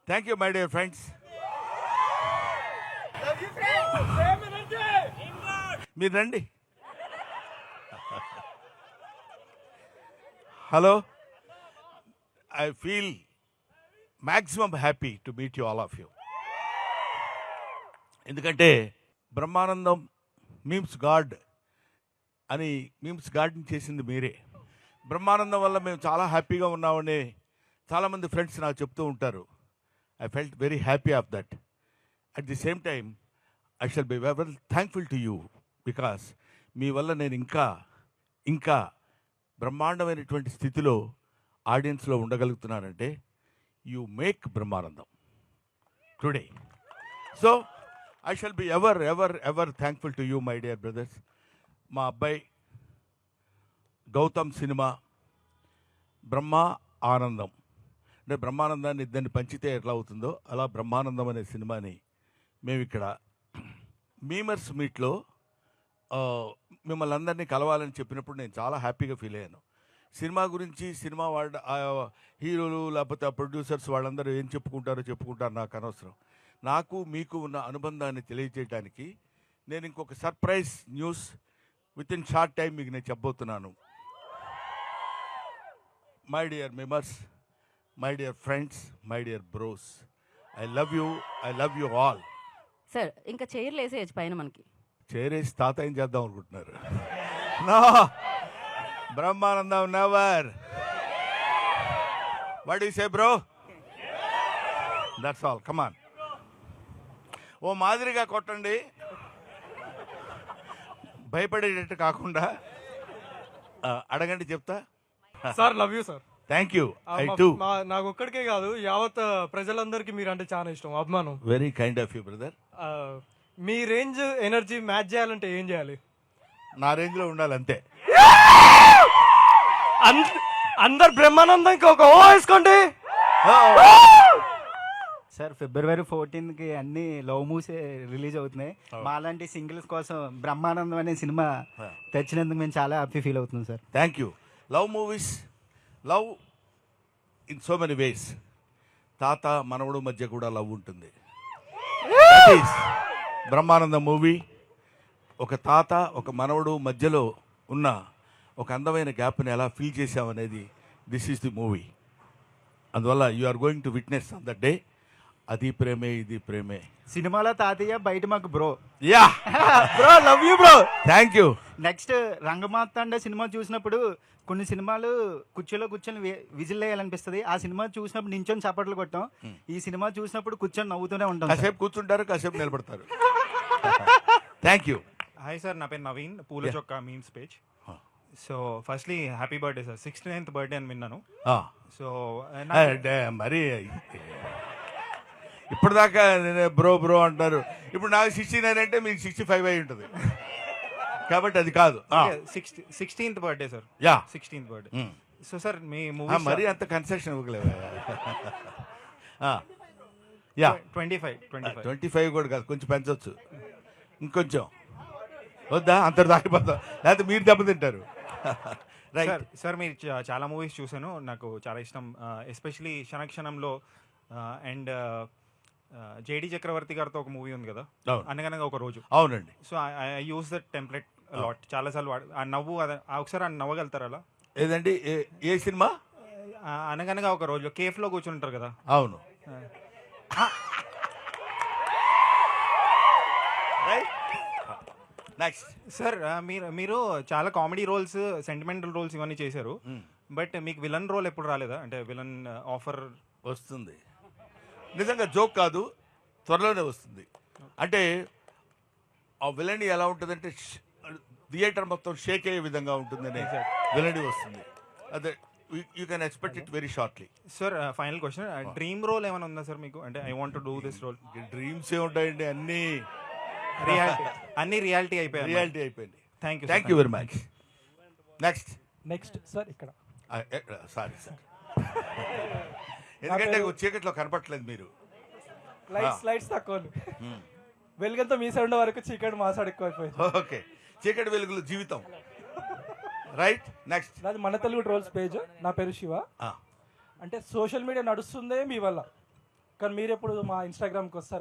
Thank you my dear friends. మీరు రండి. Hello, I feel maximum happy to meet you all of you. ఎందుకంటే Brahmanandam memes God అని memes గాడ్ని చేసింది మీరే. బ్రహ్మానందం వల్ల మేము చాలా హ్యాపీగా ఉన్నామని చాలామంది ఫ్రెండ్స్ నాకు చెప్తూ ఉంటారు. I felt very happy of that. At the same time I shall be very thankful to you because మీ వల్ల నేను ఇంకా బ్రహ్మాండమైనటువంటి స్థితిలో ఆడియన్స్లో ఉండగలుగుతున్నానంటే you make Brahmanandam today. So I shall be ever thankful to you my dear brothers. మా అబ్బాయి గౌతమ్ సినిమా బ్రహ్మ ఆనందం అంటే బ్రహ్మానందాన్ని ఇద్దరిని పంచితే ఎట్లా అవుతుందో అలా బ్రహ్మానందం అనే సినిమాని మేము ఇక్కడ మీమర్స్ మీట్లో మిమ్మల్ని అందరినీ కలవాలని చెప్పినప్పుడు నేను చాలా హ్యాపీగా ఫీల్ అయ్యాను. సినిమా గురించి సినిమా వాళ్ళ హీరోలు లేకపోతే ఆ ప్రొడ్యూసర్స్ వాళ్ళందరూ ఏం చెప్పుకుంటారు నాకు అనవసరం. నాకు మీకు ఉన్న అనుబంధాన్ని తెలియజేయడానికి నేను ఇంకొక surprise news with in short time మీకు నేను చెప్పబోతున్నాను. My dear members, my dear friends, my dear bros, I love you all. Sir ఇంకా చైర్లు వేసేయచ్చు పైన మనకి. చేరేసి తాత ఏం చేద్దాం అనుకుంటున్నారు? No, Brahmanandam never. What you say bro? That's all. Come on, ఓ మాదిరిగా కొట్టండి, భయపడేటట్టు కాకుండా. అడగండి, చెప్తా. Sir love you sir. Thank you. I too. నాకు ఒక్కడికే కాదు, యావత్ ప్రజలందరికీ మీరు అంటే చాలా ఇష్టం, అభిమానం. Very kind of you brother. Me range energy match చేయాలంటే ఏం చేయాలి? నా రేంజ్లో ఉండాలి అంతే. అందరు బ్రహ్మానందంకి ఒక ఓ వేసుకోండి. సార్ ఫిబ్రవరి 14కి అన్ని లవ్ మూవీస్ రిలీజ్ అవుతున్నాయి. మాలాంటి సింగిల్స్ కోసం బ్రహ్మానందం అనే సినిమా తెచ్చినందుకు మేము చాలా హ్యాపీ ఫీల్ అవుతున్నాం sir. Thank you. Love movies, love in so many ways. తాత మనవడు మధ్య కూడా లవ్ ఉంటుంది. బ్రహ్మానందం మూవీ ఒక తాత ఒక మనవడు మధ్యలో ఉన్న ఒక అందమైన గ్యాప్ని ఎలా ఫీల్ చేసామనేది దిస్ ఈస్ ది మూవీ. అందువల్ల you are going to witness on the day. అది ప్రేమే ఇది ప్రేమే. సినిమాలో తాతయ్య, బయట మాకు bro. Yeah bro, love you bro. Thank you. Next Rangamarthanda cinema చూసినప్పుడు కొన్ని సినిమాలు కుర్చీలో కూర్చొని విజిల్ వేయాలనిపిస్తుంది. ఆ సినిమా చూసినప్పుడు నించొని చప్పట్లు కొట్టాం. ఈ సినిమా చూసినప్పుడు కూర్చొని నవ్వుతూనే ఉంటాం. కాసేపు కూర్చుంటారు, కాసేపు నిలబడతారు. Thank you. హాయ్ సార్, నా పేరు నవీన్, పూల చొక్కా memes page. So firstly happy birthday sir. 69th birthday అని విన్నాను. సో మరి ఇప్పుడు దాకా బ్రో అంటారు. ఇప్పుడు నాకు 69 అంటే మీకు 65 అయి ఉంటుంది కాబట్టి అది కాదు. 16th birthday sir. Yeah, 16th birthday. So sir మీ మూవీ మరి అంత కన్సెషన్ ఇవ్వలేవు. యా, 25 కూడా కాదు, కొంచెం పెంచవచ్చు. ఇంకొంచెం వద్దా? అంత దాటిపోతాం, లేకపోతే మీరు దెబ్బతింటారు. రైట్ సార్, మీరు చాలా మూవీస్ చూశాను, నాకు చాలా ఇష్టం. ఎస్పెషలీ క్షణక్షణంలో అండ్ జేడి చక్రవర్తి గారితో ఒక మూవీ ఉంది కదా, అనగనగా ఒక రోజు. అవునండి. So I use that template lot, చాలాసార్లు ఆ నవ్వు ఒకసారి నవ్వగలుగుతారు అలా? ఏదండి, ఏ సినిమా? అనగనగా ఒక రోజు కేఫ్లో కూర్చుని ఉంటారు కదా. అవును. నెక్స్ట్ సార్, మీరు చాలా కామెడీ రోల్స్, సెంటిమెంటల్ రోల్స్ ఇవన్నీ చేశారు. బట్ మీకు విలన్ రోల్ ఎప్పుడు రాలేదా? అంటే విలన్ ఆఫర్ వస్తుంది. నిజంగా జోక్ కాదు, త్వరలోనే వస్తుంది. అంటే ఆ విలనీ ఎలా ఉంటుందంటే థియేటర్ మొత్తం షేక్ అయ్యే విధంగా ఉంటుందనే విలనీ వస్తుంది. అదే you can expect it very shortly. Sir, final question, dream role ఏమైనా ఉందా సార్ మీకు? అంటే I want to do this role. Dreams ఏ ఉంటాయండి, అన్ని రియాలిటీ అయిపోయింది. Thank you very much. Next sir ఇక్కడ సారీ సార్, ఎందుకంటే చీకట్లో కనపట్లేదు మీరు. లైట్స్ తక్కువ, వెలుగంతా మీ సైడ్ వరకు, చీకటి మా సైడ్ ఎక్కువైపోయింది. ఓకే, చీకటి వెలుగులు జీవితం. Right, next. నాది మన తెలుగు ట్రోల్స్ పేజ్. నా పేరు శివ. అంటే సోషల్ మీడియా నడుస్తుందే మీ వల్ల, కానీ మీరు ఎప్పుడు మా ఇన్స్టాగ్రామ్కి వస్తారా?